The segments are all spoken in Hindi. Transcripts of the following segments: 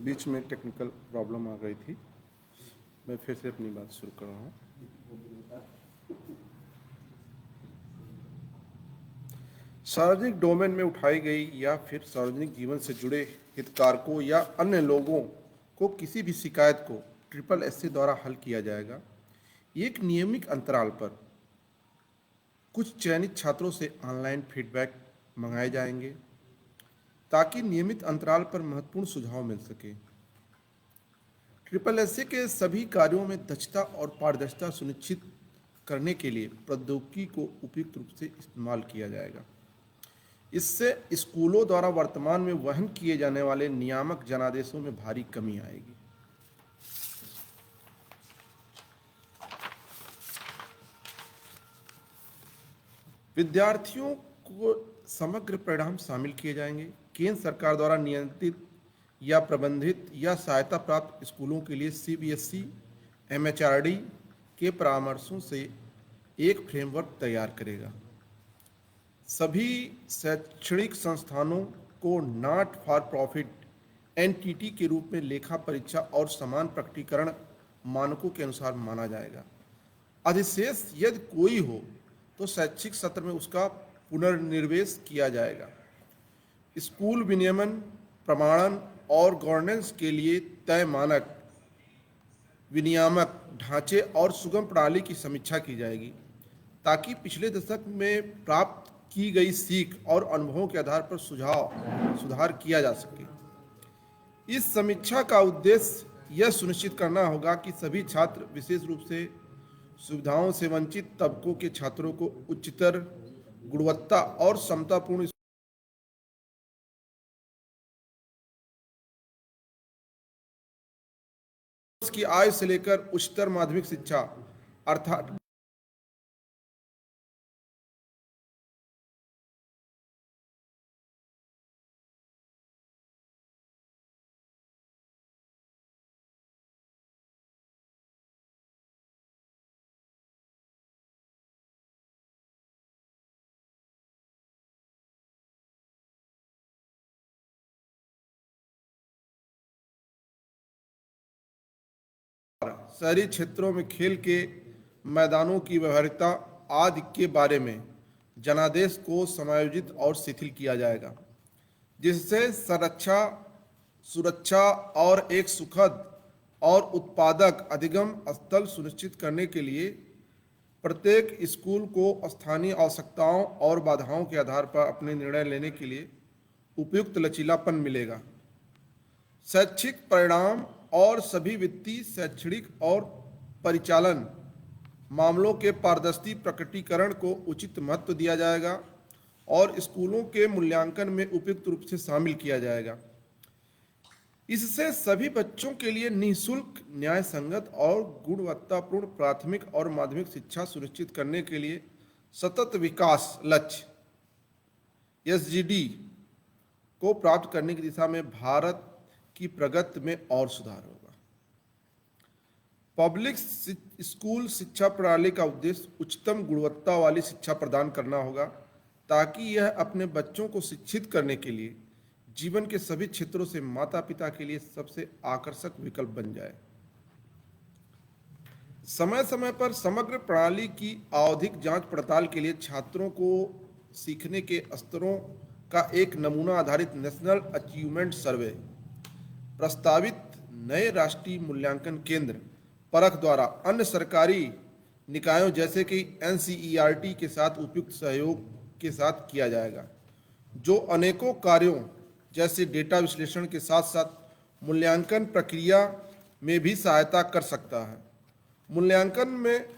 बीच में टेक्निकल प्रॉब्लम आ गई थी। मैं फिर से अपनी बात शुरू कर रहा हूँ। सार्वजनिक डोमेन में उठाई गई या फिर सार्वजनिक जीवन से जुड़े हितधारकों या अन्य लोगों को किसी भी शिकायत को SSS द्वारा हल किया जाएगा। एक नियमित अंतराल पर कुछ चयनित छात्रों से ऑनलाइन फीडबैक मंगाए जाएंगे ताकि नियमित अंतराल पर महत्वपूर्ण सुझाव मिल सके। SSS के सभी कार्यों में दक्षता और पारदर्शिता सुनिश्चित करने के लिए प्रौद्योगिकी को उपयुक्त रूप से इस्तेमाल किया जाएगा। इससे स्कूलों द्वारा वर्तमान में वहन किए जाने वाले नियामक जनादेशों में भारी कमी आएगी। विद्यार्थियों को समग्र परिणाम शामिल किए जाएंगे। केंद्र सरकार द्वारा नियंत्रित या प्रबंधित या सहायता प्राप्त स्कूलों के लिए CBSE MHRD के परामर्शों से एक फ्रेमवर्क तैयार करेगा। सभी शैक्षणिक संस्थानों को नॉट फॉर प्रॉफिट एंटिटी के रूप में लेखा परीक्षा और समान प्रकटीकरण मानकों के अनुसार माना जाएगा। अधिशेष यदि कोई हो तो शैक्षिक सत्र में उसका पुनर्निर्देश किया जाएगा। स्कूल विनियमन, प्रमाणन और गवर्नेंस के लिए तय मानक, विनियामक ढांचे और सुगम प्रणाली की समीक्षा की जाएगी ताकि पिछले दशक में प्राप्त की गई सीख और अनुभवों के आधार पर सुधार किया जा सके। इस समीक्षा का उद्देश्य यह सुनिश्चित करना होगा कि सभी छात्र, विशेष रूप से सुविधाओं से वंचित तबकों के छात्रों को उच्चतर गुणवत्ता और समतापूर्ण की आय से लेकर उच्चतर माध्यमिक शिक्षा अर्थात शहरी क्षेत्रों में खेल के मैदानों की व्यवहारिकता आदि के बारे में जनादेश को समायोजित और शिथिल किया जाएगा, जिससे सुरक्षा और एक सुखद और उत्पादक अधिगम स्थल सुनिश्चित करने के लिए प्रत्येक स्कूल को स्थानीय आवश्यकताओं और बाधाओं के आधार पर अपने निर्णय लेने के लिए उपयुक्त लचीलापन मिलेगा। शैक्षिक परिणाम और सभी वित्तीय, शैक्षणिक और परिचालन मामलों के पारदर्शी प्रकटीकरण को उचित महत्व दिया जाएगा और स्कूलों के मूल्यांकन में उपयुक्त रूप से शामिल किया जाएगा। इससे सभी बच्चों के लिए निःशुल्क, न्याय संगत और गुणवत्तापूर्ण प्राथमिक और माध्यमिक शिक्षा सुनिश्चित करने के लिए सतत विकास लक्ष्य SGD को प्राप्त करने की दिशा में भारत की प्रगति में और सुधार होगा। पब्लिक स्कूल शिक्षा प्रणाली का उद्देश्य उच्चतम गुणवत्ता वाली शिक्षा प्रदान करना होगा ताकि यह अपने बच्चों को शिक्षित करने के लिए जीवन के सभी क्षेत्रों से माता पिता के लिए सबसे आकर्षक विकल्प बन जाए। समय समय पर समग्र प्रणाली की आवधिक जांच पड़ताल के लिए छात्रों को सीखने के स्तरों का एक नमूना आधारित नेशनल अचीवमेंट सर्वे प्रस्तावित नए राष्ट्रीय मूल्यांकन केंद्र परख द्वारा अन्य सरकारी निकायों जैसे कि NCERT के साथ उपयुक्त सहयोग के साथ किया जाएगा, जो अनेकों कार्यों जैसे डेटा विश्लेषण के साथ साथ मूल्यांकन प्रक्रिया में भी सहायता कर सकता है। मूल्यांकन में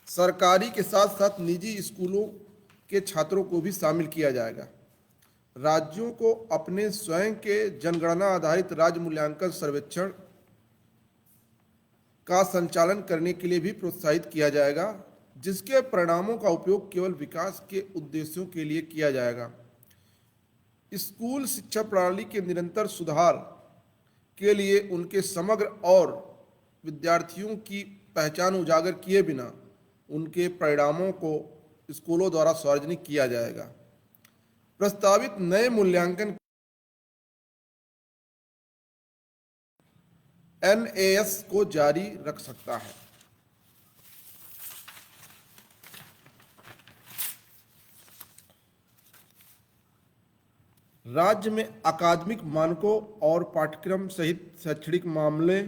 सरकारी के साथ साथ निजी स्कूलों के छात्रों को भी शामिल किया जाएगा। राज्यों को अपने स्वयं के जनगणना आधारित राज्य मूल्यांकन सर्वेक्षण का संचालन करने के लिए भी प्रोत्साहित किया जाएगा, जिसके परिणामों का उपयोग केवल विकास के उद्देश्यों के लिए किया जाएगा। स्कूल शिक्षा प्रणाली के निरंतर सुधार के लिए उनके समग्र और विद्यार्थियों की पहचान उजागर किए बिना उनके परिणामों को स्कूलों द्वारा सार्वजनिक किया जाएगा। प्रस्तावित नए मूल्यांकन एनएएस को जारी रख सकता है। राज्य में अकादमिक मानकों और पाठ्यक्रम सहित शैक्षणिक मामले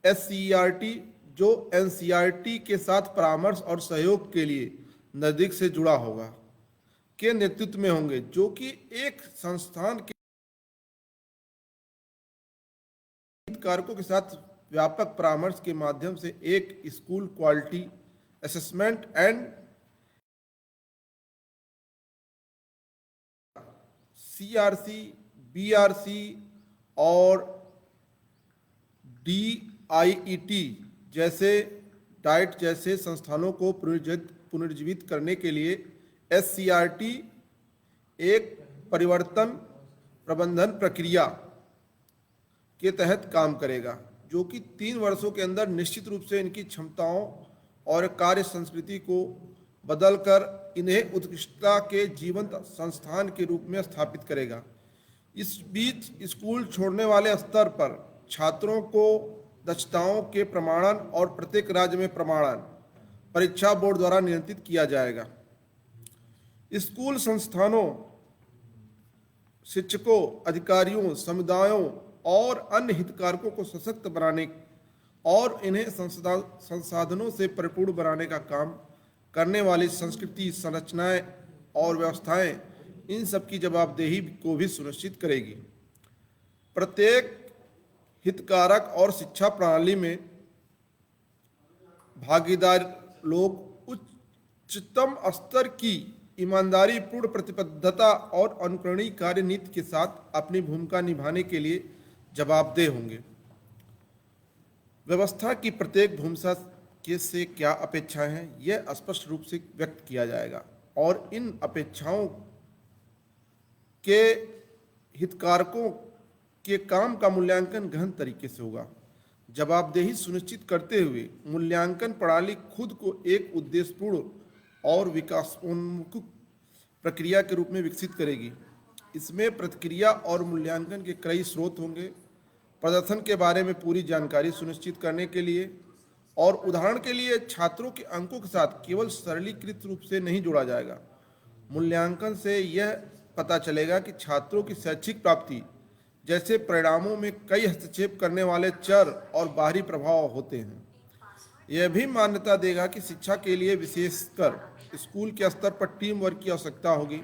एससीईआरटी, जो एनसीईआरटी के साथ परामर्श और सहयोग के लिए नजदीक से जुड़ा होगा, के नेतृत्व में होंगे, जो कि एक संस्थान के हितधारकों के साथ व्यापक परामर्श के माध्यम से एक school quality assessment and CRC, BRC और डीआईईटी जैसे डाइट जैसे संस्थानों को पुनर्जीवित करने के लिए एससीईआरटी एक परिवर्तन प्रबंधन प्रक्रिया के तहत काम करेगा, जो कि 3 वर्षों के अंदर निश्चित रूप से इनकी क्षमताओं और कार्य संस्कृति को बदलकर इन्हें उत्कृष्टता के जीवंत संस्थान के रूप में स्थापित करेगा। इस बीच स्कूल छोड़ने वाले स्तर पर छात्रों को दक्षताओं के प्रमाणन और प्रत्येक राज्य में प्रमाणन परीक्षा बोर्ड द्वारा नियंत्रित किया जाएगा। स्कूल संस्थानों, शिक्षकों, अधिकारियों, समुदायों और अन्य हितधारकों को सशक्त बनाने और इन्हें संसाधनों से परिपूर्ण बनाने का काम करने वाली संस्कृति, संरचनाएं और व्यवस्थाएं इन सब की जवाबदेही को भी सुनिश्चित करेगी। प्रत्येक हितधारक और शिक्षा प्रणाली में भागीदार लोग उच्चतम स्तर की ईमानदारी पूर्ण प्रतिबद्धता और अनुकरणीय कार्य नीति के साथ अपनी भूमिका निभाने के लिए जवाबदेह होंगे। व्यवस्था की प्रत्येक भूमिका के से क्या अपेक्षाएं हैं, यह स्पष्ट रूप से व्यक्त किया जाएगा और इन अपेक्षाओं के हितधारकों के काम का मूल्यांकन गहन तरीके से होगा। जवाबदेही सुनिश्चित करते हुए मूल्यांकन प्रणाली खुद को एक उद्देश्यपूर्ण और विकासोन्मुख प्रक्रिया के रूप में विकसित करेगी। इसमें प्रतिक्रिया और मूल्यांकन के कई स्रोत होंगे। प्रदर्शन के बारे में पूरी जानकारी सुनिश्चित करने के लिए और उदाहरण के लिए छात्रों के अंकों के साथ केवल सरलीकृत रूप से नहीं जोड़ा जाएगा। मूल्यांकन से यह पता चलेगा कि छात्रों की शैक्षिक प्राप्ति जैसे परिणामों में कई हस्तक्षेप करने वाले चर और बाहरी प्रभाव होते हैं। यह भी मान्यता देगा कि शिक्षा के लिए विशेषकर स्कूल के स्तर पर टीम वर्क की आवश्यकता होगी।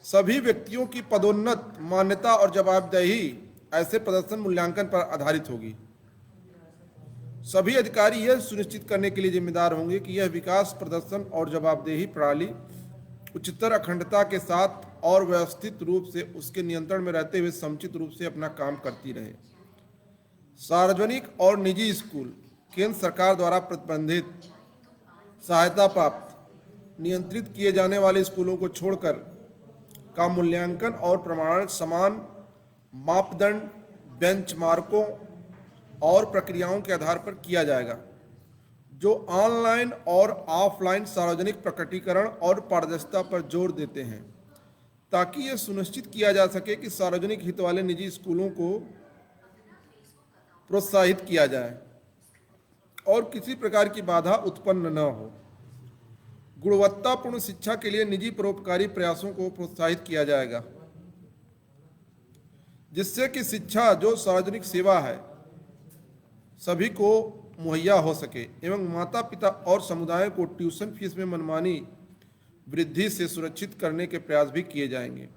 सभी व्यक्तियों की पदोन्नत, मान्यता और जवाबदेही ऐसे प्रदर्शन मूल्यांकन पर आधारित होगी। सभी अधिकारी यह सुनिश्चित करने के लिए जिम्मेदार होंगे कि यह विकास, प्रदर्शन और जवाबदेही प्रणाली उच्चतर अखंडता के साथ और व्यवस्थित रूप से उसके नियंत्रण में रहते हुए समुचित रूप से अपना काम करती रहे। सार्वजनिक और निजी स्कूल केंद्र सरकार द्वारा प्रतिबंधित, सहायता प्राप्त, नियंत्रित किए जाने वाले स्कूलों को छोड़कर का मूल्यांकन और प्रमाणन समान मापदंड, बेंचमार्कों और प्रक्रियाओं के आधार पर किया जाएगा, जो ऑनलाइन और ऑफलाइन सार्वजनिक प्रकटीकरण और पारदर्शिता पर जोर देते हैं, ताकि यह सुनिश्चित किया जा सके कि सार्वजनिक हित वाले निजी स्कूलों को प्रोत्साहित किया जाए और किसी प्रकार की बाधा उत्पन्न न हो। गुणवत्तापूर्ण शिक्षा के लिए निजी परोपकारी प्रयासों को प्रोत्साहित किया जाएगा, जिससे कि शिक्षा जो सार्वजनिक सेवा है सभी को मुहैया हो सके एवं माता पिता और समुदाय को ट्यूशन फीस में मनमानी वृद्धि से सुरक्षित करने के प्रयास भी किए जाएंगे।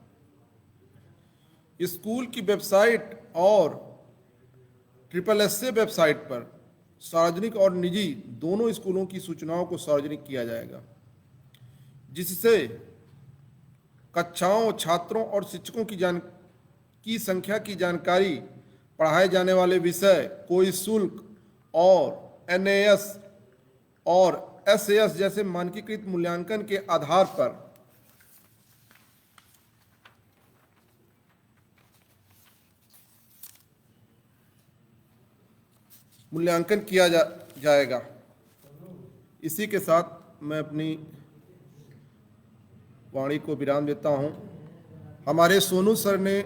स्कूल की वेबसाइट और SSS वेबसाइट पर सार्वजनिक और निजी दोनों स्कूलों की सूचनाओं को सार्वजनिक किया जाएगा, जिससे कक्षाओं, छात्रों और शिक्षकों की संख्या की जानकारी, पढ़ाए जाने वाले विषय, कोई शुल्क और NAS और SAS जैसे मानकीकृत मूल्यांकन के आधार पर मूल्यांकन किया जाएगा। इसी के साथ मैं अपनी वाणी को विराम देता हूं। हमारे सोनू सर ने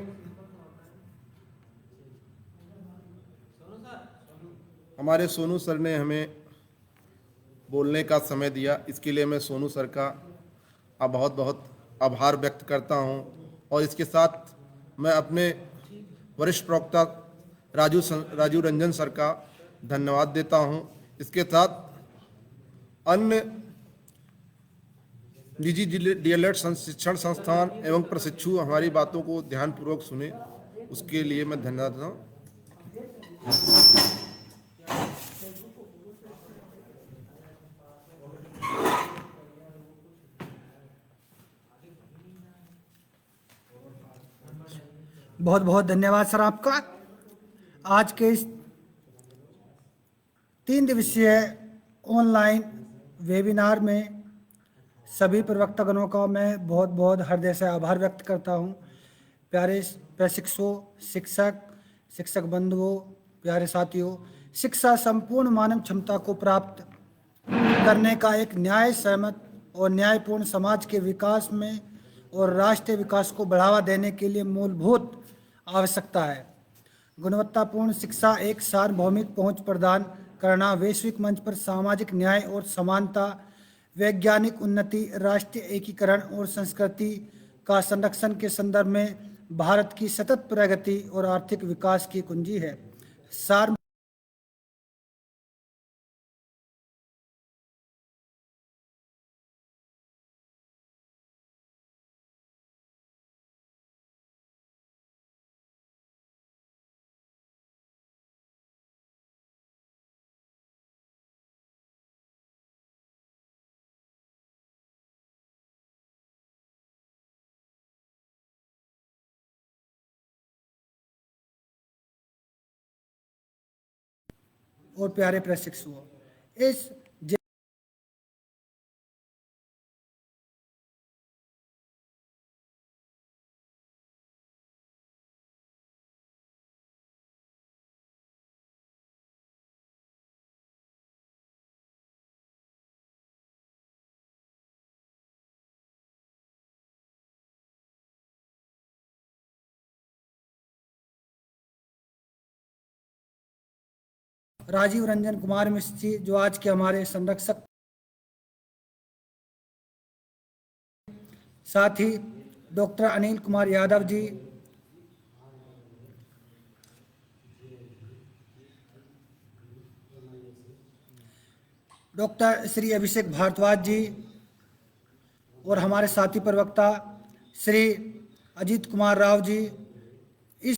हमारे सोनू सर ने हमें बोलने का समय दिया, इसके लिए मैं सोनू सर का बहुत बहुत आभार व्यक्त करता हूं। और इसके साथ मैं अपने वरिष्ठ प्रवक्ता राजू रंजन सर का धन्यवाद देता हूं। इसके साथ अन्य निजी डीएलएड शिक्षण संस्थान एवं प्रशिक्षु हमारी बातों को ध्यानपूर्वक सुने, उसके लिए मैं धन्यवाद देता हूँ। बहुत बहुत धन्यवाद सर आपका। आज के इस 3 दिवसीय ऑनलाइन वेबिनार में सभी प्रवक्तागणों का मैं बहुत बहुत हृदय से आभार व्यक्त करता हूं। प्यारे प्रशिक्षुओं, शिक्षक बंधुओं, प्यारे साथियों, शिक्षा संपूर्ण मानव क्षमता को प्राप्त करने का एक न्याय सहमत और न्यायपूर्ण समाज के विकास में और राष्ट्रीय विकास को बढ़ावा देने के लिए मूलभूत आवश्यकता है। गुणवत्तापूर्ण शिक्षा एक सार्वभौमिक पहुंच प्रदान करना, वैश्विक मंच पर सामाजिक न्याय और समानता, वैज्ञानिक उन्नति, राष्ट्रीय एकीकरण और संस्कृति का संरक्षण के संदर्भ में भारत की सतत प्रगति और आर्थिक विकास की कुंजी है। और प्यारे प्रशिक्षुओं, इस राजीव रंजन कुमार मिश्र जी, जो आज के हमारे संरक्षक, साथ ही डॉक्टर अनिल कुमार यादव जी, डॉक्टर श्री अभिषेक भारद्वाज जी और हमारे साथी प्रवक्ता श्री अजीत कुमार राव जी,